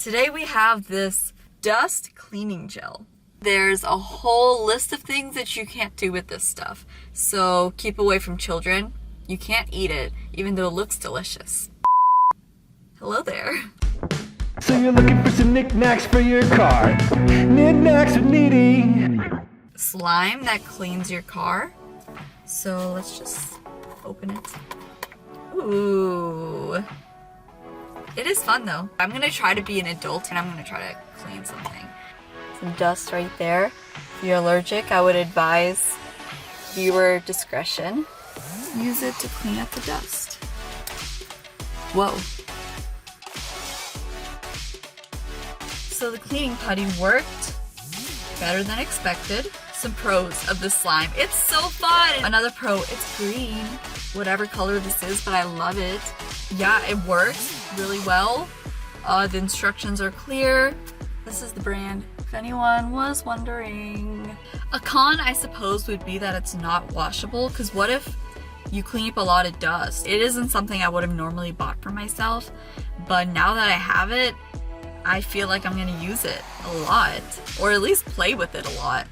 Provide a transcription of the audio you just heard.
Today we have this dust cleaning gel. There's a whole list of things that you can't do with this stuff. So keep away from children. You can't eat it, even though it looks delicious. Hello there. So you're looking for some knickknacks for your car. Nid-Knacks with Nidhi. Slime that cleans your car. So let's just open it. Ooh. It is fun though. I'm gonna try to be an adult and I'm gonna try to clean something. Some dust right there. If you're allergic, I would advise viewer discretion. Use it to clean up the dust. Whoa. So the cleaning putty worked better than expected. Some pros of this slime. It's so fun! Another pro, it's green. Whatever color this is, but I love it. Yeah, it works really well. The instructions are clear. This is the brand, if anyone was wondering. A con, I suppose, would be that it's not washable, because what if you clean up a lot of dust? It isn't something I would have normally bought for myself, but now that I have it, I feel like I'm gonna use it a lot, or at least play with it a lot.